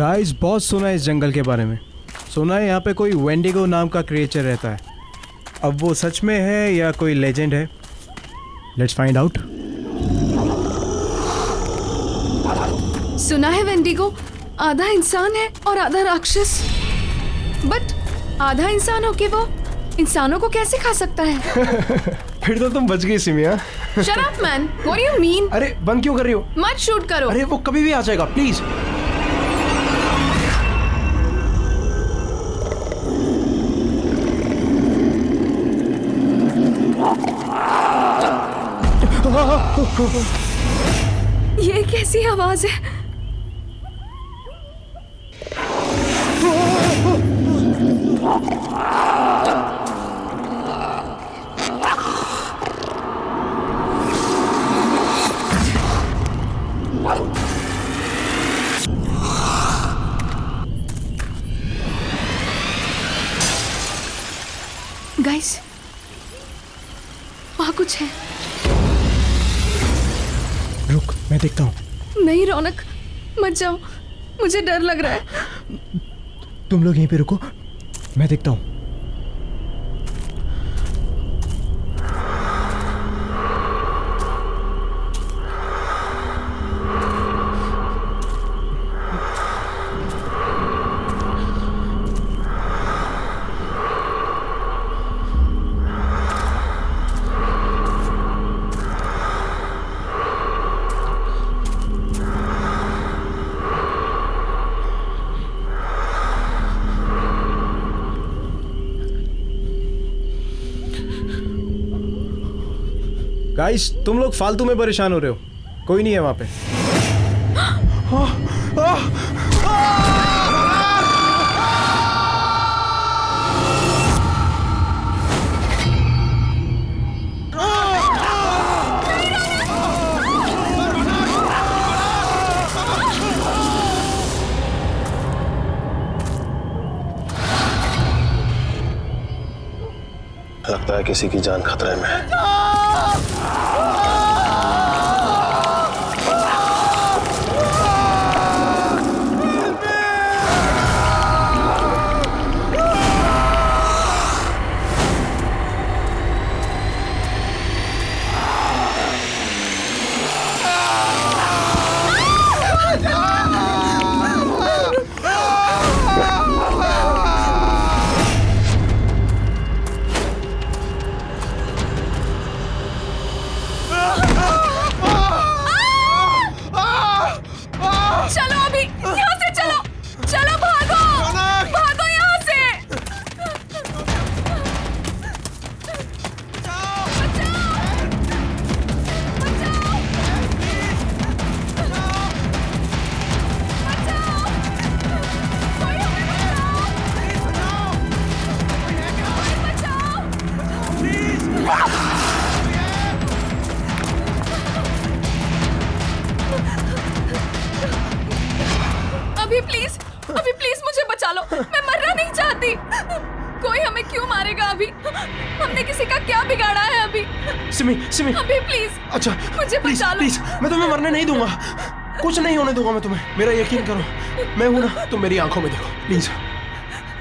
Guys बहुत सुना है इस जंगल के बारे में। सुना है यहाँ पे कोई वेंडिगो नाम का क्रिएचर रहता है। अब वो सच में है या कोई लेजेंड है? Let's find out. सुना है वेंडिगो आधा इंसान है और आधा राक्षस। बट आधा इंसान होके वो इंसानों को कैसे खा सकता है? फिर तो तुम बच गई सिमिया। Shut up man, what do you mean? अरे बंद क्यों कर रही हो? मत शूट करो। अरे वो कभी भी आ जाएगा, प्लीज। ये कैसी आवाज है? गाइस, वहाँ कुछ है। रुक, मैं देखता हूँ। नहीं रौनक, मत जाओ, मुझे डर लग रहा है। तुम लोग यहीं पे रुको, मैं देखता हूँ। गाइस, तुम लोग फालतू में परेशान हो रहे हो। कोई नहीं है वहां पे। लगता है किसी की जान खतरे में है। अभी प्लीज मुझे बचा लो, मैं मरना नहीं चाहती। कोई हमें क्यों मारेगा अभी? हमने किसी का क्या बिगाड़ा है अभी? सिमी अभी प्लीज। अच्छा मुझे बचा लो। प्लीज, मैं तुम्हें मरने नहीं दूंगा। कुछ नहीं होने दूंगा मैं तुम्हें, मेरा यकीन करो। मैं हूं ना, तुम मेरी आंखों में देखो प्लीज।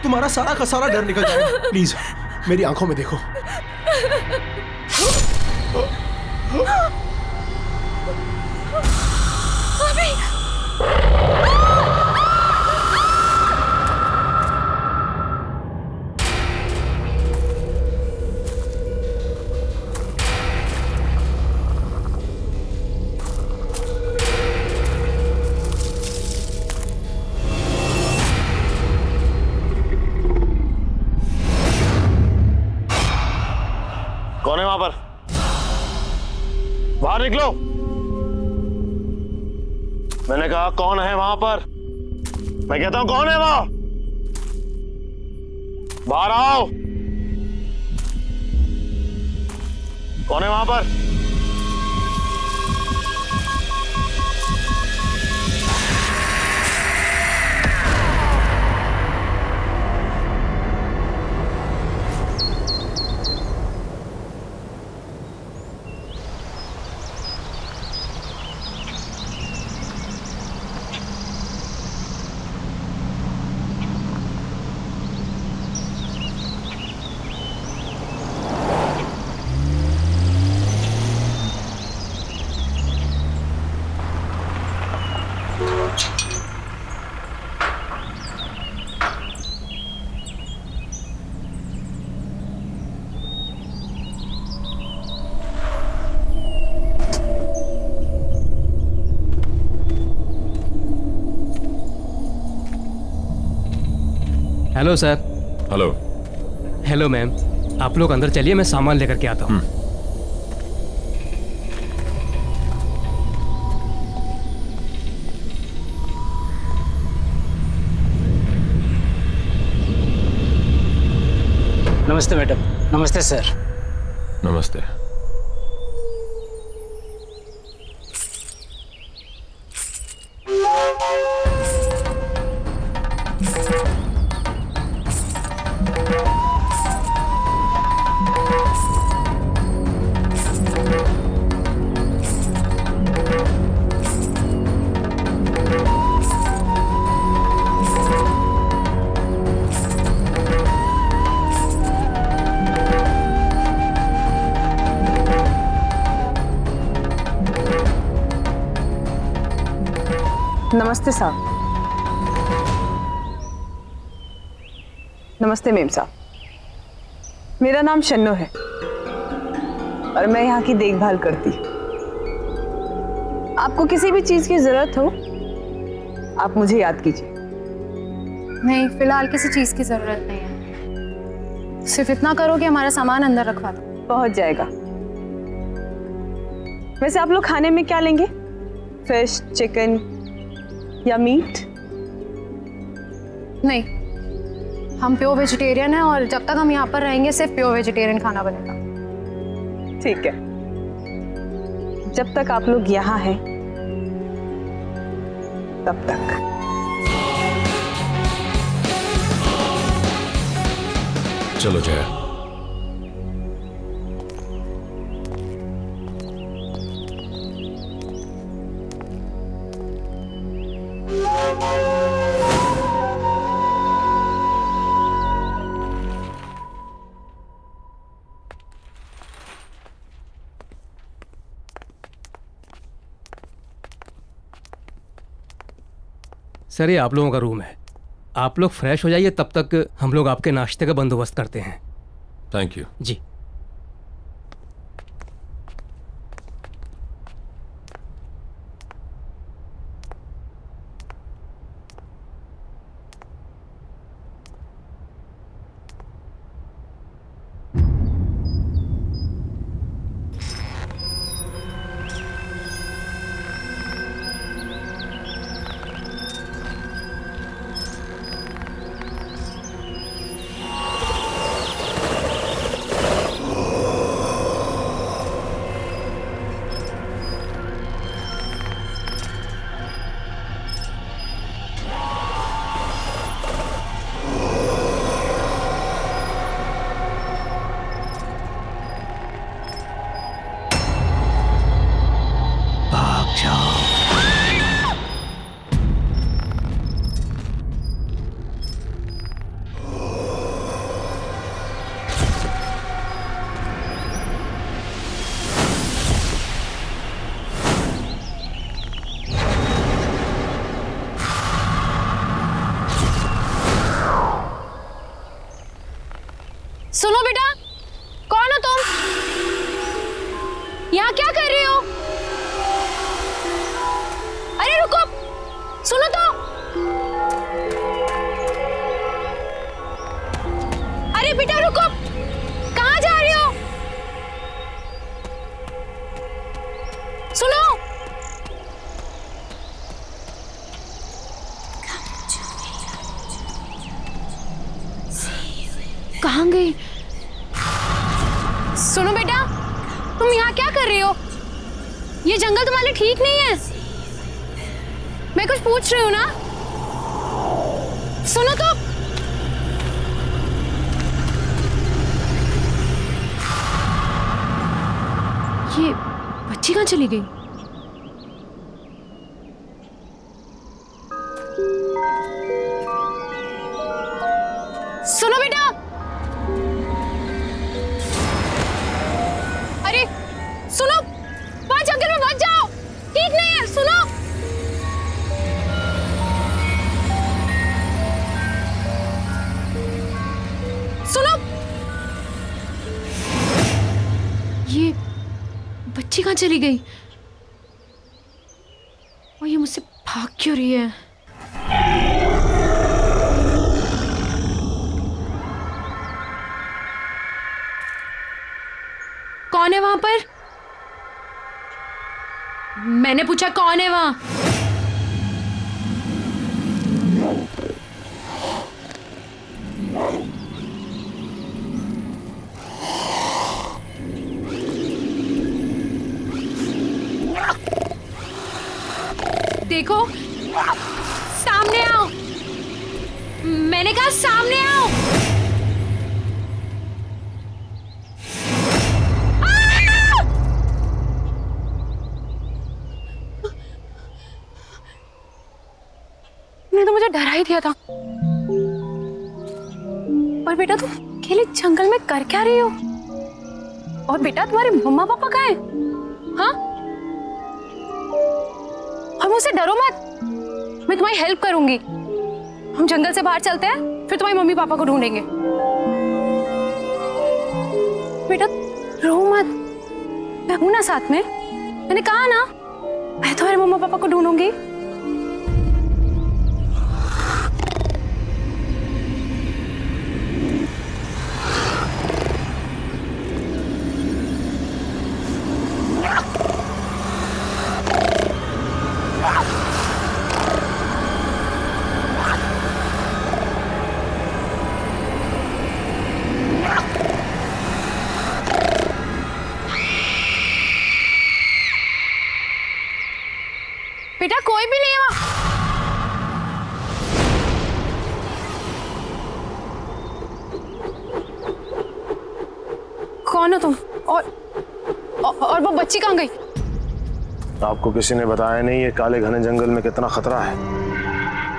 तुम्हारा सारा का सारा डर निकल जाएगा। प्लीज मेरी आंखों में देखो। अभी कौन है वहां पर? बाहर निकलो। मैंने कहा कौन है वहां पर? मैं कहता हूं कौन है वहां? बाहर आओ। कौन है वहां पर? Hello sir. Hello. Hello ma'am, आप लोग अंदर चलिए, मैं सामान लेकर के आता हूँ। नमस्ते मैडम। नमस्ते सर। नमस्ते। नमस्ते साहब। नमस्ते मेम साहब, मेरा नाम शन्नो है और मैं यहाँ की देखभाल करती हूँ। आपको किसी भी चीज की जरूरत हो आप मुझे याद कीजिए। नहीं, फिलहाल किसी चीज की जरूरत नहीं है। सिर्फ इतना करो कि हमारा सामान अंदर रखवा दो। पहुंच जाएगा। वैसे आप लोग खाने में क्या लेंगे? फिश, चिकन या मीट? नहीं, हम प्योर वेजिटेरियन हैं और जब तक हम यहाँ पर रहेंगे सिर्फ प्योर वेजिटेरियन खाना बनेगा। ठीक है, जब तक आप लोग यहाँ हैं तब तक। चलो जया। सर, ये आप लोगों का रूम है। आप लोग फ्रेश हो जाइए, तब तक हम लोग आपके नाश्ते का बंदोबस्त करते हैं। Thank you. जी। सुनो बेटा, कौन हो तुम? यहाँ क्या कर रही हो? अरे रुको, सुनो तो। अरे बेटा रुको, कहाँ जा रही हो? सुनो। कहाँ गई? सुनो बेटा, तुम यहाँ क्या कर रही हो? ये जंगल तुम्हारे लिए ठीक नहीं है। मैं कुछ पूछ रही हूँ ना। सुनो तो। ये बच्ची कहाँ चली गई? सुनो बेटा। अरे सुनो, वहां जंगल में मत जाओ, ठीक नहीं है। सुनो। सुनो। ये बच्ची कहाँ चली गई? और ये मुझसे भाग क्यों रही है? कौन है वहां पर? मैंने पूछा कौन है वहां? देखो, सामने आओ। मैंने कहा सामने आओ। तो मुझे डरा ही दिया था। और बेटा तुम अकेले जंगल में कर क्या रही हो? और बेटा तुम्हारे मम्मा पापा कहाँ हैं? हाँ? और मुझसे डरो मत, मैं तुम्हारी हेल्प करूंगी। हम जंगल से बाहर चलते हैं, फिर तुम्हारी मम्मी पापा को ढूंढेंगे। बेटा रो मत, मैं हूं ना साथ में। मैंने कहा ना, मैं तुम्हारे मम्मा पापा को ढूंढूंगी। बेटा कोई भी नहीं है वहां। कौन हो तुम? और वो बच्ची कहाँ गई? आपको किसी ने बताया नहीं ये काले घने जंगल में कितना खतरा है?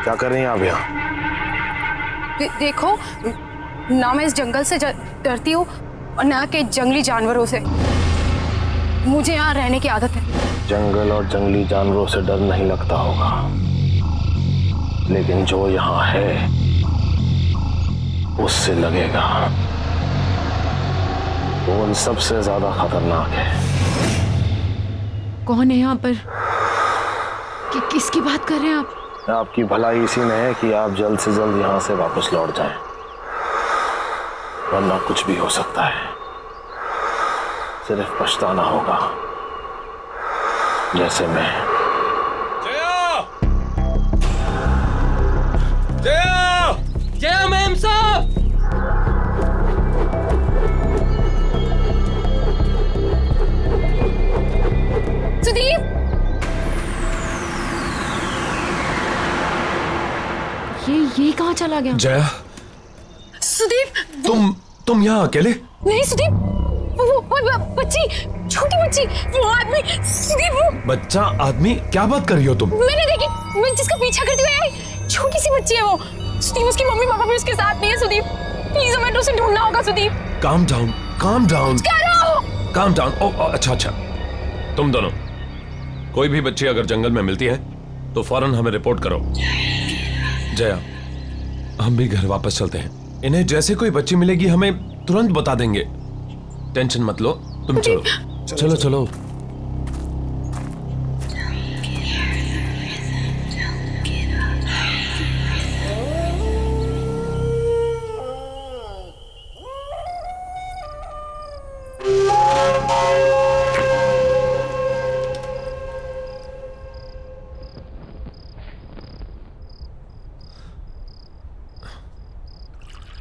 क्या कर रही हैं आप यहाँ? देखो ना, मैं इस जंगल से डरती हूँ और ना के जंगली जानवरों से। मुझे यहाँ रहने की आदत है। जंगल और जंगली जानवरों से डर नहीं लगता होगा, लेकिन जो यहाँ है उससे लगेगा। वो उन सबसे ज्यादा खतरनाक है। कौन है यहाँ पर? किसकी बात कर रहे हैं आप? आपकी भलाई इसी में है कि आप जल्द से जल्द यहाँ से वापस लौट जाएं, वरना कुछ भी हो सकता है। सिर्फ पछताना होगा, जैसे मैं। जया मैम साहब! सुदीप! ये कहाँ चला गया? जया, सुदीप! तुम यहाँ अकेले? नहीं सुदीप, वो बच्ची, छोटी बच्ची, वो आदमी, सुदीप वो बच्चा आदमी? क्या बात कर रही हो तुम? मैंने देखी, मैं जिसका पीछा करती हुई आई, छोटी सी बच्ची है वो। सुदीप उसकी मम्मी पापा भी उसके साथ नहीं है। सुदीप प्लीज हमें उसे ढूंढना होगा। Sudeep calm down, calm down, क्या रहा हो? Calm down. ओ अच्छा अच्छा, तुम दोनों कोई भी बच्ची अगर जंगल में मिलती है तो फौरन हमें रिपोर्ट करो। जया, हम भी घर वापस चलते हैं। इन्हें जैसे कोई बच्ची मिलेगी हमें तुरंत बता देंगे। टेंशन मत लो, तुम चलो चलो चलो।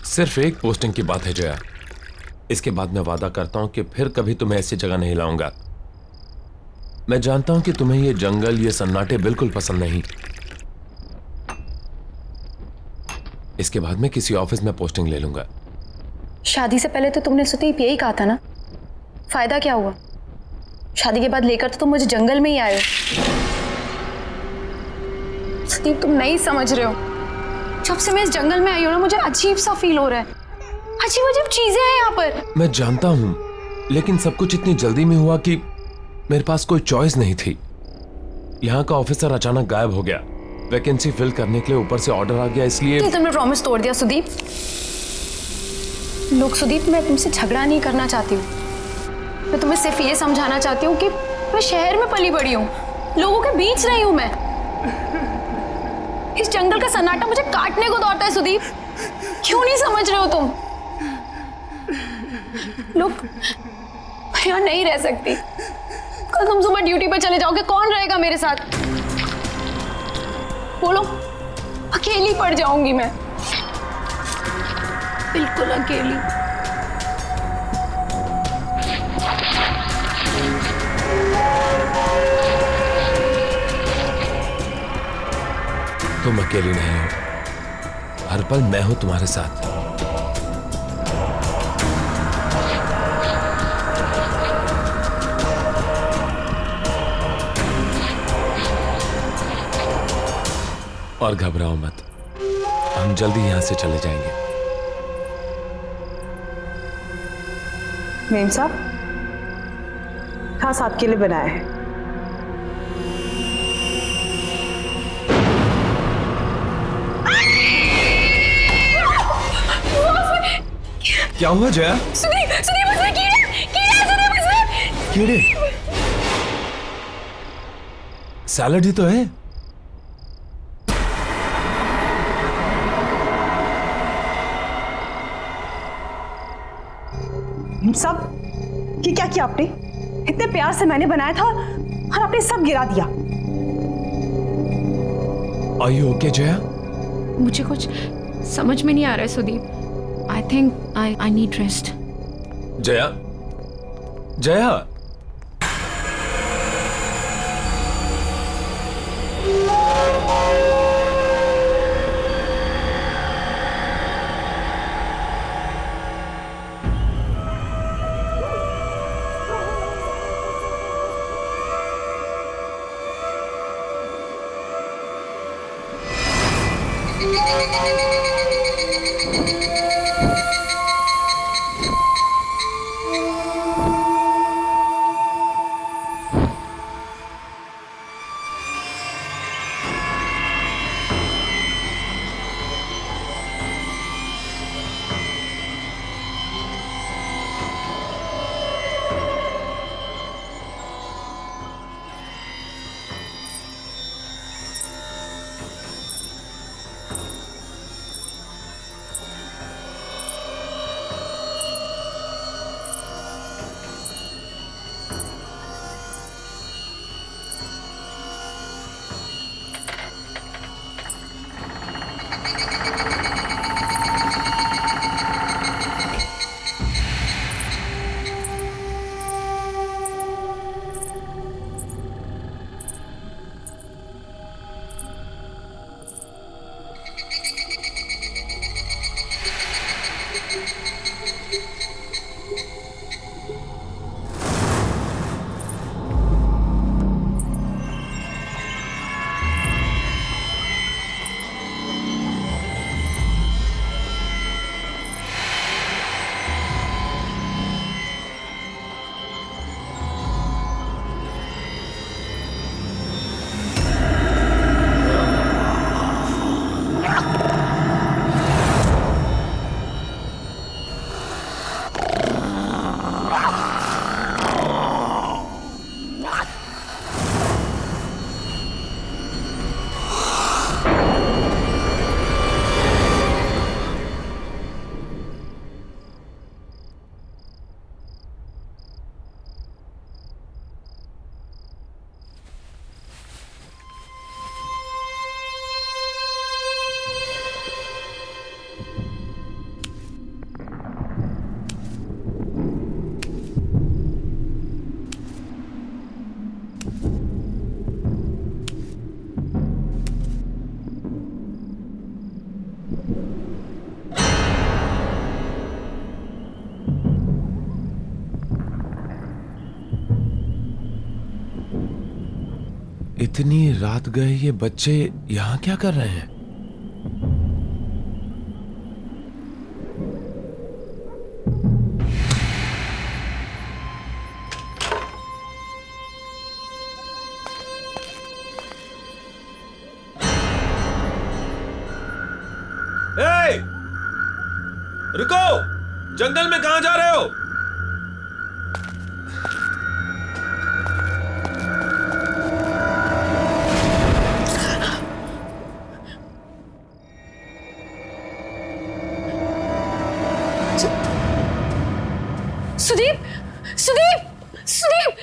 सिर्फ एक पोस्टिंग की बात है जया, इसके बाद मैं वादा करता हूं कि फिर कभी तुम्हें ऐसी जगह नहीं लाऊंगा। मैं जानता हूं कि तुम्हें ये जंगल, ये सन्नाटे बिल्कुल पसंद नहीं। इसके बाद मैं किसी ऑफिस में पोस्टिंग ले लूंगा। शादी से पहले तो तुमने सुदीप यही कहा था ना, फायदा क्या हुआ? शादी के बाद लेकर तो तुम मुझे जंगल में ही आए हो। सुदीप तुम नहीं समझ रहे हो, जब से मैं इस जंगल में आई हूं ना, मुझे अजीब सा फील हो रहा है। अजीब अजीब चीजें हैं यहाँ पर। मैं जानता हूं, लेकिन सब कुछ इतनी जल्दी में हुआ कि मेरे पास कोई चॉइस नहीं थी। यहाँ का ऑफिसर अचानक गायब हो गया, वैकेंसी फिल करने के लिए ऊपर से ऑर्डर आ गया, इसलिए तुमने प्रॉमिस तोड़ दिया सुदीप। लोग सुदीप, मैं तुमसे झगड़ा नहीं करना चाहती हूँ, मैं तुम्हें सिर्फ ये समझाना चाहती हूँ कि मैं शहर में पली बड़ी हूँ, लोगों के बीच रही हूँ मैं। इस जंगल का सन्नाटा मुझे काटने को दौड़ता है सुदीप, क्यों नहीं समझ रहे हो तुम? लोग मैं यहाँ नहीं रह सकती। कल तुम सुबह ड्यूटी पर चले जाओगे, कौन रहेगा मेरे साथ? बोलो, अकेली पड़ जाऊंगी मैं, बिल्कुल अकेली। तुम अकेली नहीं हो, हर पल मैं हूं तुम्हारे साथ। और घबराओ मत, हम जल्दी यहां से चले जाएंगे। मेम साहब, खास आपके लिए बनाया है। क्या हुआ जया? सुनिए मुझे कीड़ा सुनिए मुझे। कीड़े? सैलड ही तो है। सब ये क्या किया आपने? इतने प्यार से मैंने बनाया था और आपने सब गिरा दिया। Are you okay, Jaya? मुझे कुछ समझ में नहीं आ रहा है Sudeep. I think I need rest. Jaya, Jaya, इतनी रात गए ये बच्चे यहां क्या कर रहे हैं? ए! रुको! जंगल में कहां जा रहे हो? सुदीप, सुदीप! सुदीप!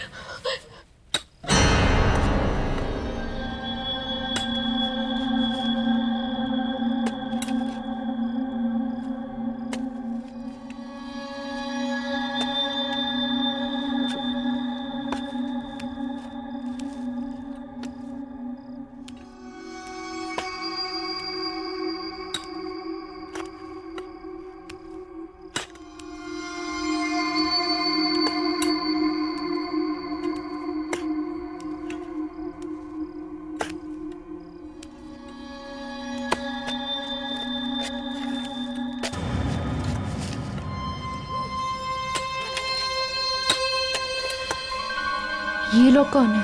ये लोग कौन है?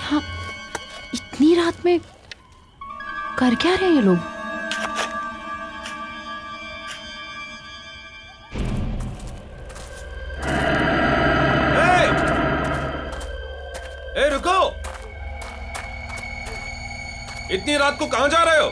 हाँ, इतनी रात में कर क्या रहे हैं ये लोग? ए रुको! इतनी रात को कहां जा रहे हो?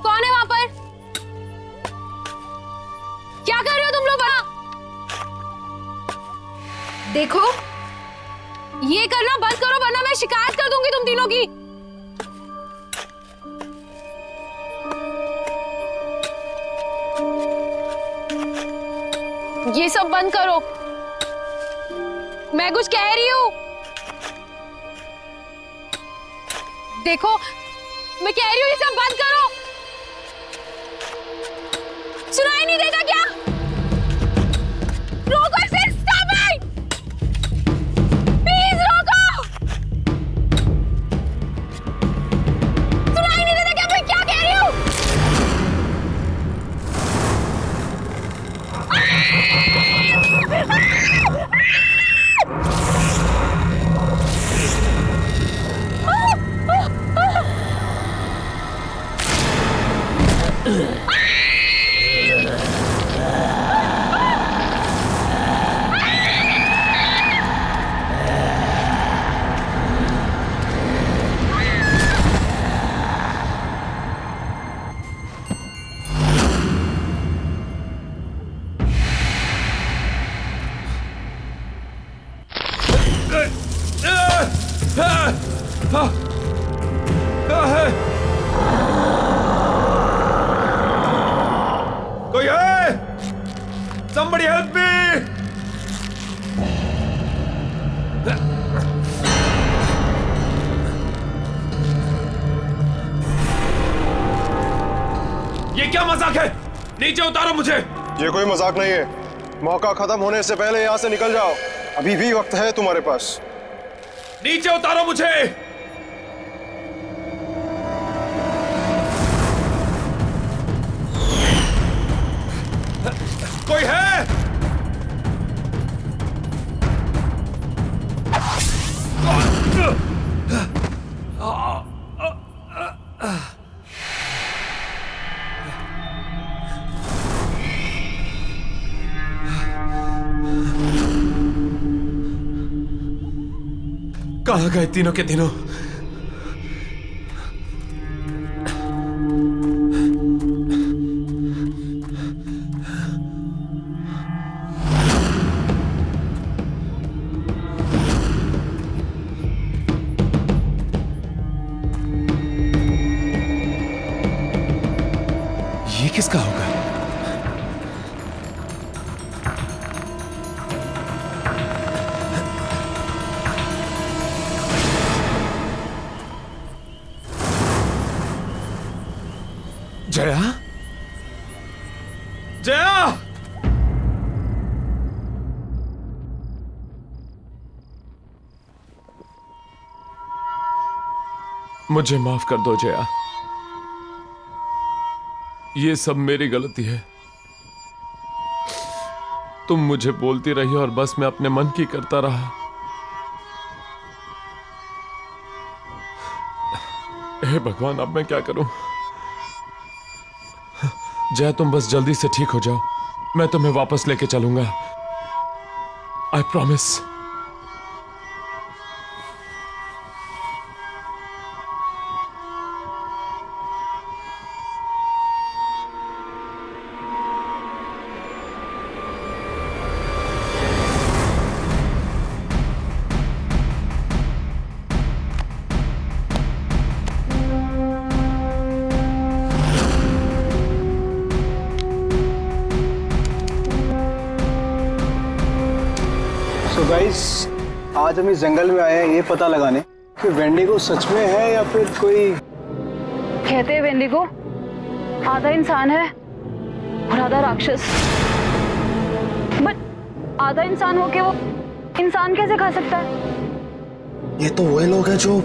कौन है वहां पर? क्या कर रहे हो तुम लोग वहां? देखो, ये करना बंद करो वरना मैं शिकायत कर दूंगी तुम तीनों की। ये सब बंद करो, मैं कुछ कह रही हूं। देखो, मैं कह रही हूं ये सब बंद करो। सुनाई नहीं देता क्या? रोको इसे, स्टॉप इट! प्लीज रोको! सुनाई नहीं देता क्या मैं क्या कह रही हूं? कोई है? Somebody help me! ये क्या मजाक है? नीचे उतारो मुझे। ये कोई मजाक नहीं है। मौका खत्म होने से पहले यहाँ से निकल जाओ। अभी भी वक्त है तुम्हारे पास। नीचे उतारो मुझे। कोई है? कहां गए तीनों के तीनों? ये किसका होगा? जया? जया! मुझे माफ कर दो जया। ये सब मेरी गलती है। तुम मुझे बोलती रही और बस मैं अपने मन की करता रहा। हे भगवान, अब मैं क्या करूं? जया, तुम बस जल्दी से ठीक हो जाओ, मैं तुम्हें वापस लेके चलूंगा। I promise. गाइस, आज हम इस जंगल में आए हैं ये पता लगाने कि वेंडिगो सच में है या फिर कोई। कहते हैं वेंडिगो आधा इंसान है और आधा राक्षस, बट आधा इंसान होके वो इंसान कैसे खा सकता है? ये तो वही लोग हैं जो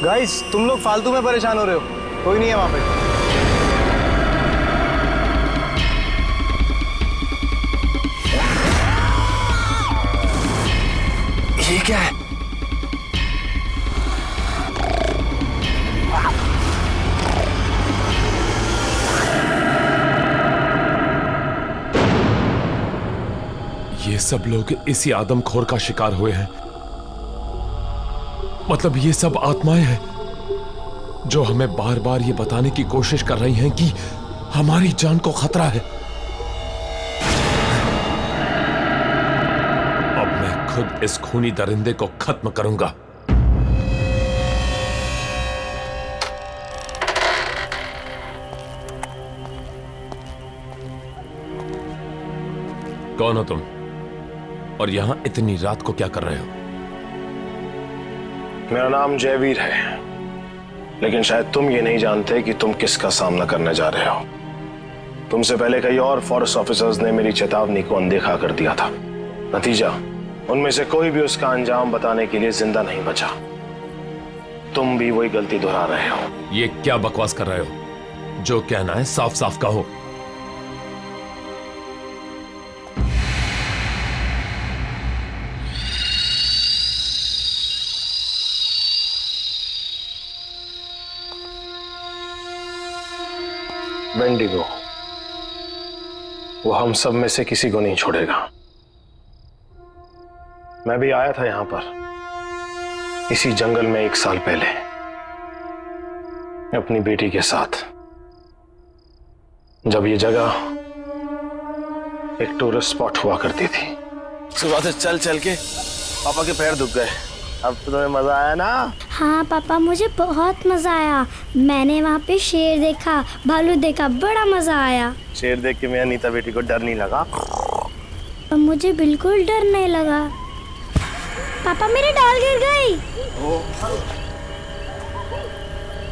गाइस, तुम लोग फालतू में परेशान हो रहे हो, कोई नहीं है वहां पे। ये क्या है? ये सब लोग इसी आदमखोर का शिकार हुए हैं। मतलब ये सब आत्माएं हैं जो हमें बार बार ये बताने की कोशिश कर रही हैं कि हमारी जान को खतरा है। अब मैं खुद इस खूनी दरिंदे को खत्म करूंगा। कौन हो तुम और यहां इतनी रात को क्या कर रहे हो? मेरा नाम जयवीर है, लेकिन शायद तुम ये नहीं जानते कि तुम किसका सामना करने जा रहे हो। तुमसे पहले कई और फॉरेस्ट ऑफिसर्स ने मेरी चेतावनी को अनदेखा कर दिया था। नतीजा, उनमें से कोई भी उसका अंजाम बताने के लिए जिंदा नहीं बचा। तुम भी वही गलती दोहरा रहे हो। ये क्या बकवास कर रहे हो? जो कहना है साफ साफ कहो। वेंडिगो, वो हम सब में से किसी को नहीं छोड़ेगा। मैं भी आया था यहां पर इसी जंगल में 1 साल पहले अपनी बेटी के साथ, जब ये जगह एक टूरिस्ट स्पॉट हुआ करती थी। सुबह से चल चल के पापा के पैर दुख गए। अब तो तुम्हें मजा आया ना? हाँ पापा, मुझे बहुत मजा आया। मैंने वहाँ पे शेर देखा, भालू देखा, बड़ा मजा आया। शेर देख के मेरी नीता बेटी को डर नहीं लगा? मुझे बिल्कुल डर नहीं लगा। पापा, मेरी डाल गिर गई।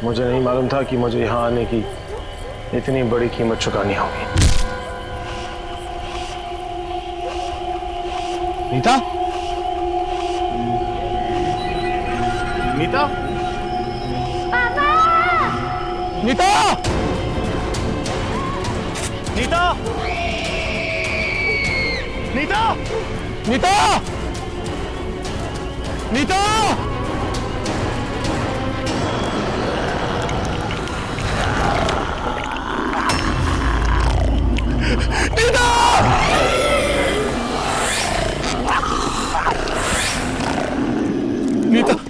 मुझे नहीं मालूम था कि मुझे यहाँ आने की इतनी बड़ी कीमत चुकानी होगी। नीता, नीता, पापा! नीता, नीता, नीता, नीता, नीता, नीता, नीता,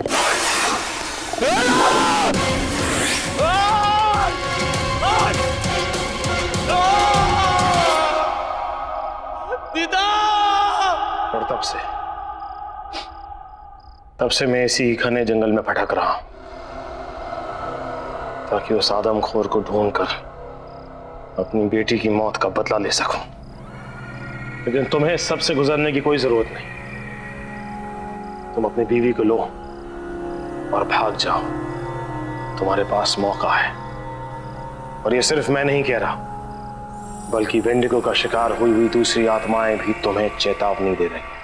और तब से मैं इसी घने जंगल में भटक रहा हूं, ताकि उस आदमखोर को ढूंढकर अपनी बेटी की मौत का बदला ले सकूं। लेकिन तुम्हें इस सब से गुजरने की कोई जरूरत नहीं। तुम अपनी बीवी को लो और भाग जाओ। तुम्हारे पास मौका है। और ये सिर्फ मैं नहीं कह रहा, बल्कि वेंडिगो का शिकार हुई हुई दूसरी आत्माएं भी तुम्हें चेतावनी दे रही हैं।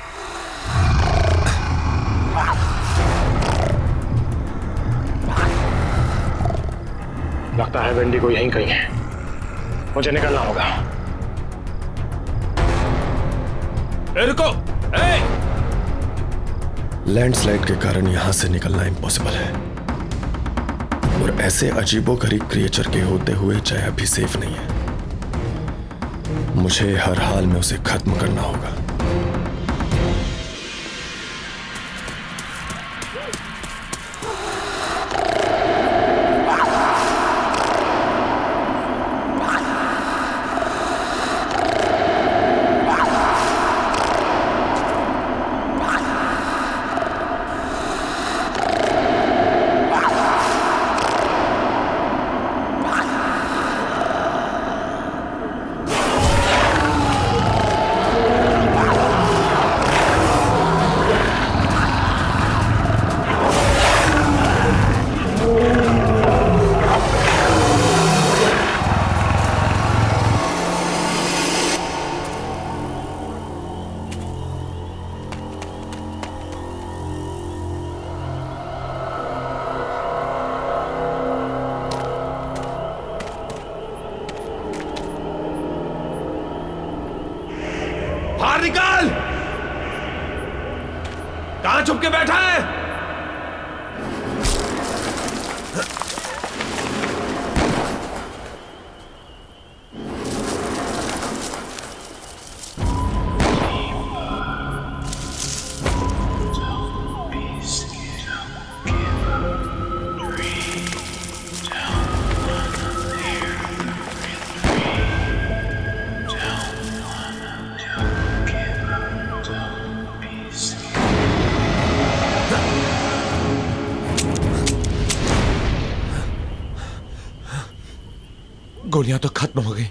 लगता है वेंडी को यहीं कहीं है। मुझे निकलना होगा। रुको! लैंडस्लाइड के कारण यहां से निकलना इम्पॉसिबल है, और ऐसे अजीबोगरीब क्रिएचर के होते हुए जया भी सेफ नहीं है। मुझे हर हाल में उसे खत्म करना होगा। बाहर निकाल! कहां छुप के बैठा है? गोलियां तो खत्म हो गई।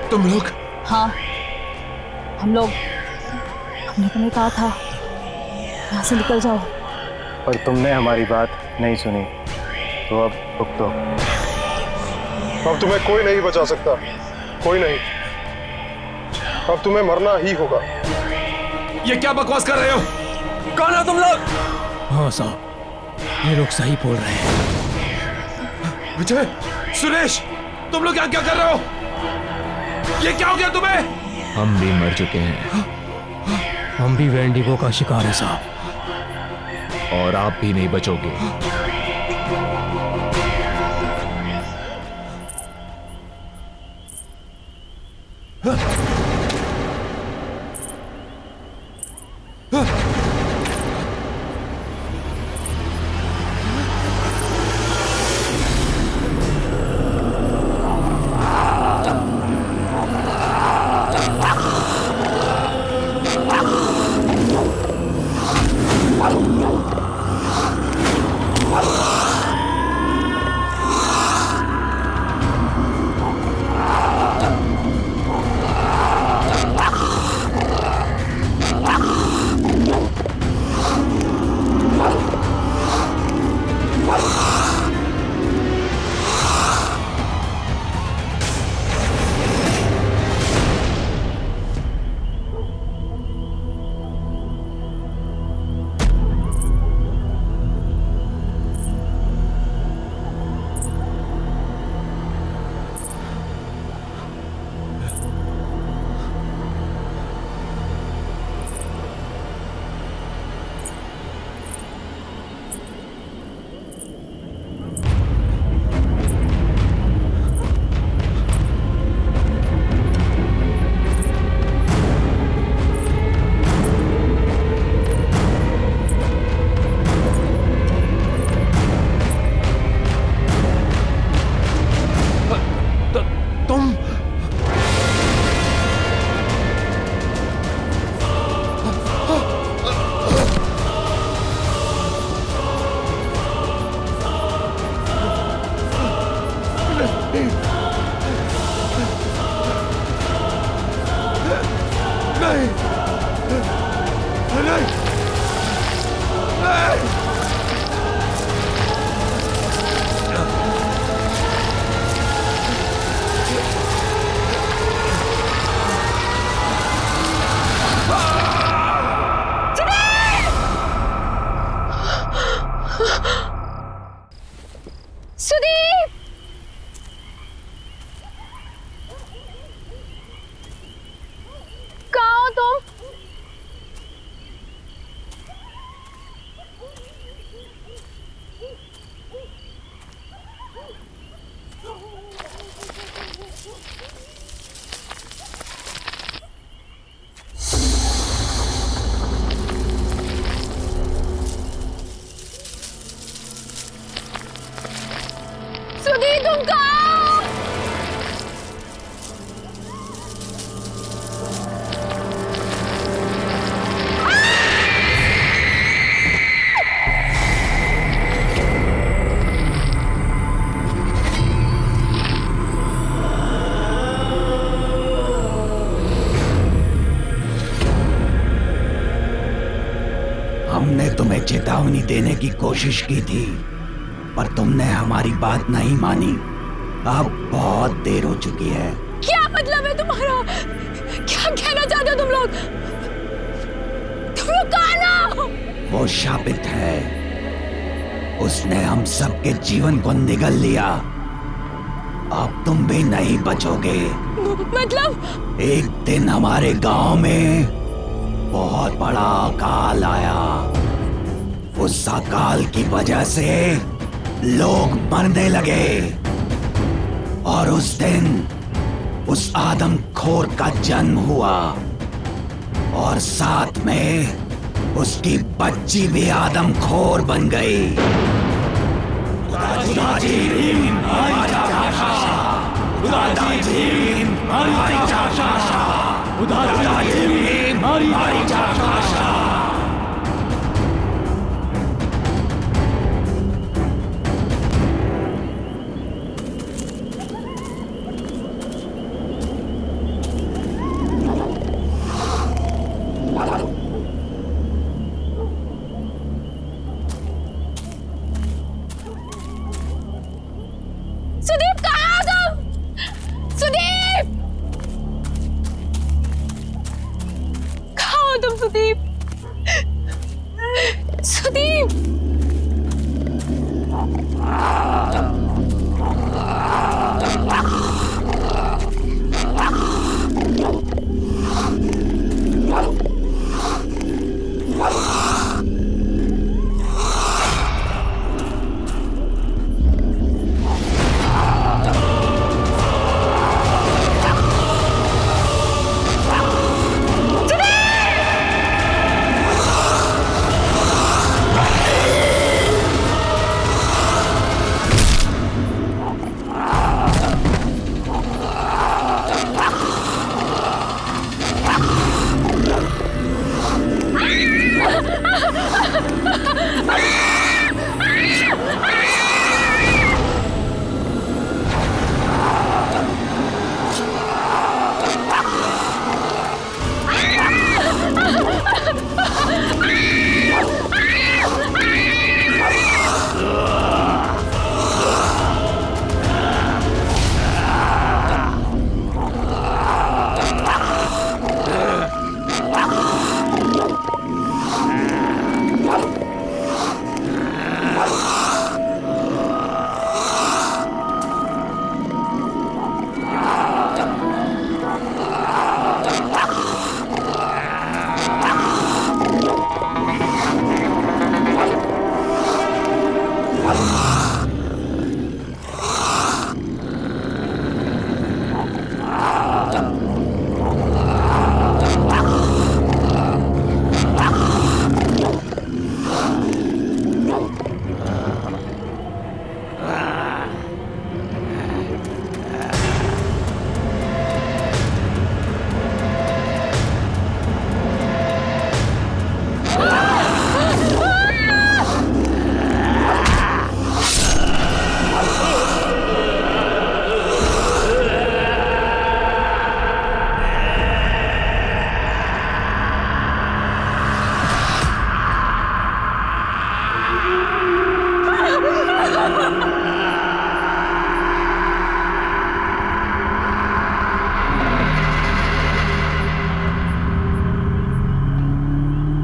तुम लोग? हाँ, हमने तुम्हें कहा था यहाँ से निकल जाओ, पर तुमने हमारी बात नहीं सुनी, तो अब भुगतो। अब तुम्हें कोई नहीं बचा सकता, कोई नहीं। अब तुम्हें मरना ही होगा। ये क्या बकवास कर रहे हो? कौन हो तुम लोग? हाँ साहब, ये लोग सही बोल रहे हैं। विजय, सुरेश, तुम लोग यहाँ क्या कर रहे हो? ये क्या हो गया तुम्हें? हम भी मर चुके हैं। हम भी वेंडिगो का शिकार है साहब। और आप भी नहीं बचोगे। नहीं नहीं नहीं सुदीप! कहाँ हो तुम? सुदीप तुम कहाँ हो? हमने तुम्हें चेतावनी देने की कोशिश की थी, पर तुमने हमारी बात नहीं मानी। अब बहुत देर हो चुकी है। क्या मतलब है तुम्हारा? क्या कहना चाहते हो तुम लोग? तुम लोग कहाँ ना? वो शापित है, उसने हम सबके जीवन को निगल लिया। अब तुम भी नहीं बचोगे। मतलब? एक दिन हमारे गांव में बहुत बड़ा अकाल आया। उस अकाल की वजह से लोग मरने लगे, और उस दिन उस आदमखोर का जन्म हुआ, और साथ में उसकी बच्ची भी आदमखोर बन गई। सुदीप कहाँ हो तुम? सुदीप! कहाँ हो तुम सुदीप? सुदीप!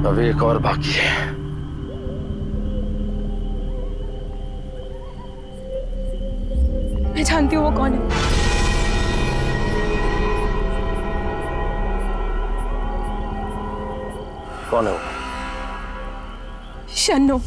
अभी एक और बाकी है। मैं जानती हूँ वो कौन है। कौन है वो? शन्नो।